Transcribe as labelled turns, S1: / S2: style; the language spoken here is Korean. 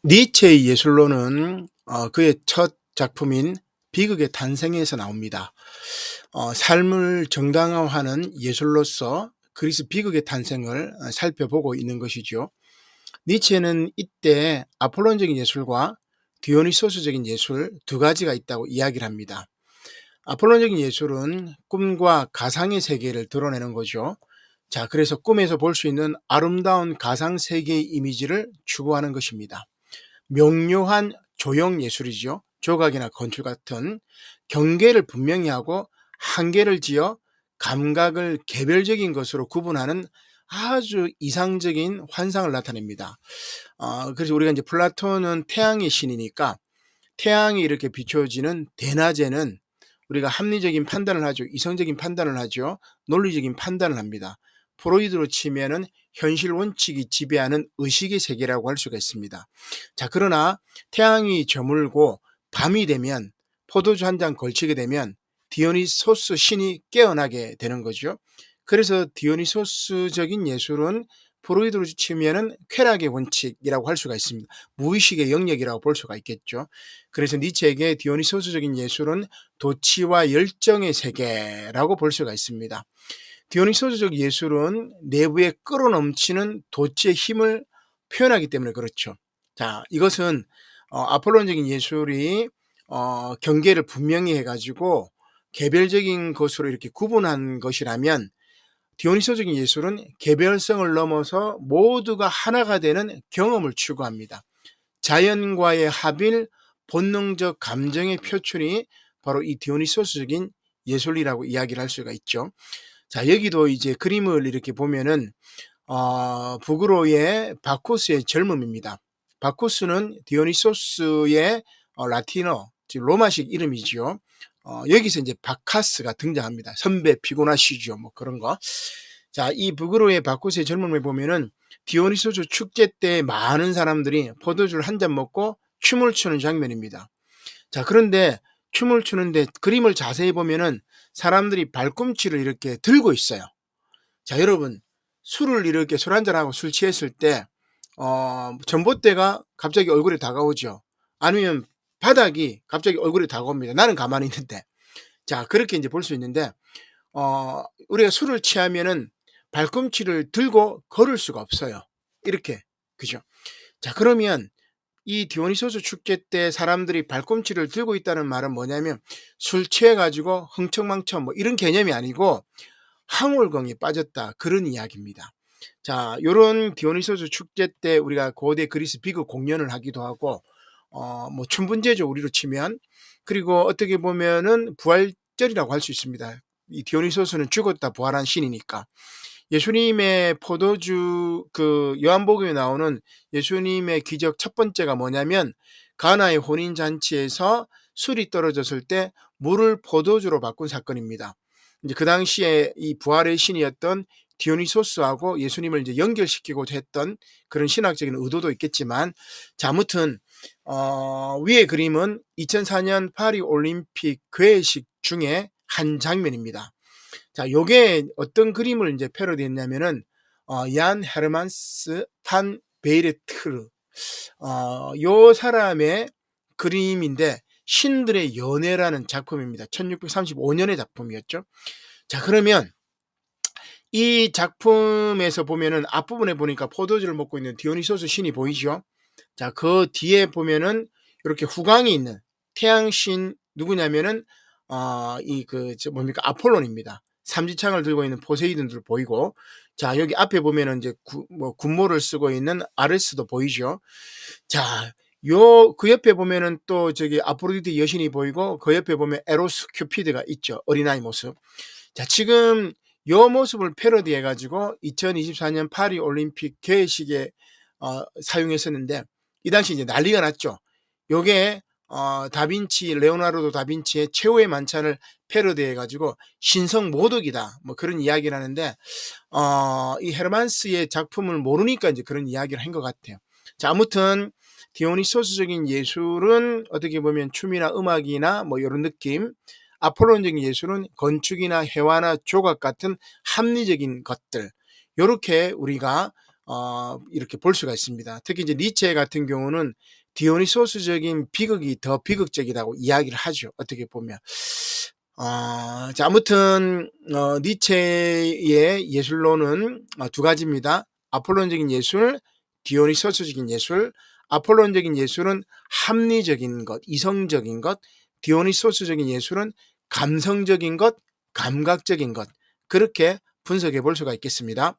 S1: 니체의 예술론은 그의 첫 작품인 비극의 탄생에서 나옵니다. 삶을 정당화하는 예술로서 그리스 비극의 탄생을 살펴보고 있는 것이죠. 니체는 이때 아폴론적인 예술과 디오니소스적인 예술 두 가지가 있다고 이야기를 합니다. 아폴론적인 예술은 꿈과 가상의 세계를 드러내는 거죠. 자, 그래서 꿈에서 볼 수 있는 아름다운 가상 세계의 이미지를 추구하는 것입니다. 명료한 조형 예술이죠. 조각이나 건축 같은 경계를 분명히 하고 한계를 지어 감각을 개별적인 것으로 구분하는 아주 이상적인 환상을 나타냅니다. 그래서 우리가 이제 플라톤은 태양의 신이니까 태양이 이렇게 비춰지는 대낮에는 우리가 합리적인 판단을 하죠. 이성적인 판단을 하죠. 논리적인 판단을 합니다. 프로이드로 치면은 현실 원칙이 지배하는 의식의 세계라고 할 수가 있습니다. 자, 그러나 태양이 저물고 밤이 되면 포도주 한 잔 걸치게 되면 디오니소스 신이 깨어나게 되는 거죠. 그래서 디오니소스적인 예술은 프로이드로 치면은 쾌락의 원칙이라고 할 수가 있습니다. 무의식의 영역이라고 볼 수가 있겠죠. 그래서 니체에게 디오니소스적인 예술은 도취와 열정의 세계라고 볼 수가 있습니다. 디오니소스적 예술은 내부에 끌어넘치는 도취의 힘을 표현하기 때문에 그렇죠. 자, 이것은 아폴론적인 예술이 경계를 분명히 해가지고 개별적인 것으로 이렇게 구분한 것이라면 디오니소적인 예술은 개별성을 넘어서 모두가 하나가 되는 경험을 추구합니다. 자연과의 합일, 본능적 감정의 표출이 바로 이 디오니소스적인 예술이라고 이야기를 할 수가 있죠. 자, 여기도 이제 그림을 이렇게 보면은 북으로의 바쿠스의 젊음입니다. 바쿠스는 디오니소스의 라틴어, 즉 로마식 이름이지요. 여기서 이제 바카스가 등장합니다. 선배 피곤하시죠, 뭐 그런 거. 자, 이 북으로의 바쿠스의 젊음을 보면은 디오니소스 축제 때 많은 사람들이 포도주를 한 잔 먹고 춤을 추는 장면입니다. 자, 그런데 춤을 추는데 그림을 자세히 보면은 사람들이 발꿈치를 이렇게 들고 있어요. 자, 여러분, 술을 이렇게 술 한잔하고 술 취했을 때 전봇대가 갑자기 얼굴에 다가오죠. 아니면 바닥이 갑자기 얼굴에 다가옵니다. 나는 가만히 있는데. 자, 그렇게 이제 볼 수 있는데 우리가 술을 취하면은 발꿈치를 들고 걸을 수가 없어요. 이렇게. 그죠? 자, 그러면 이 디오니소스 축제 때 사람들이 발꿈치를 들고 있다는 말은 뭐냐면 술 취해 가지고 흥청망청 뭐 이런 개념이 아니고 황홀경에 빠졌다, 그런 이야기입니다. 자, 요런 디오니소스 축제 때 우리가 고대 그리스 비극 공연을 하기도 하고 뭐 춘분제죠, 우리로 치면. 그리고 어떻게 보면은 부활절이라고 할 수 있습니다. 이 디오니소스는 죽었다 부활한 신이니까. 예수님의 포도주, 그 요한복음에 나오는 예수님의 기적 첫 번째가 뭐냐면 가나의 혼인 잔치에서 술이 떨어졌을 때 물을 포도주로 바꾼 사건입니다. 이제 그 당시에 이 부활의 신이었던 디오니소스하고 예수님을 이제 연결시키고자 했던 그런 신학적인 의도도 있겠지만, 자, 아무튼 위의 그림은 2004년 파리 올림픽 개회식 중에 한 장면입니다. 자, 요게 어떤 그림을 이제 패러디했냐면은 얀 헤르만스 판 베이레트르, 요 사람의 그림인데 신들의 연애라는 작품입니다. 1635년의 작품이었죠. 자, 그러면 이 작품에서 보면은 앞부분에 보니까 포도주를 먹고 있는 디오니소스 신이 보이죠. 자, 그 뒤에 보면은 이렇게 후광이 있는 태양신 누구냐면은 뭡니까, 아폴론입니다. 삼지창을 들고 있는 포세이돈도 보이고, 자, 여기 앞에 보면은 이제 군모를 쓰고 있는 아레스도 보이죠. 자, 그 옆에 보면은 또 저기 아프로디테 여신이 보이고, 그 옆에 보면 에로스 큐피드가 있죠. 어린아이 모습. 자, 지금 요 모습을 패러디해 가지고 2024년 파리 올림픽 개회식에 사용했었는데, 이 당시 이제 난리가 났죠. 요게 레오나르도 다빈치의 최후의 만찬을 패러디해 가지고 신성 모독이다, 뭐 그런 이야기를 하는데, 이 헤르만스의 작품을 모르니까 이제 그런 이야기를 한 것 같아요. 자, 아무튼 디오니소스적인 예술은 어떻게 보면 춤이나 음악이나 뭐 이런 느낌, 아폴론적인 예술은 건축이나 회화나 조각 같은 합리적인 것들, 요렇게 우리가 이렇게 볼 수가 있습니다. 특히 이제 니체 같은 경우는 디오니소스적인 비극이 더 비극적이라고 이야기를 하죠. 어떻게 보면. 자, 아무튼 니체의 예술론은 두 가지입니다. 아폴론적인 예술, 디오니소스적인 예술. 아폴론적인 예술은 합리적인 것, 이성적인 것. 디오니소스적인 예술은 감성적인 것, 감각적인 것. 그렇게 분석해 볼 수가 있겠습니다.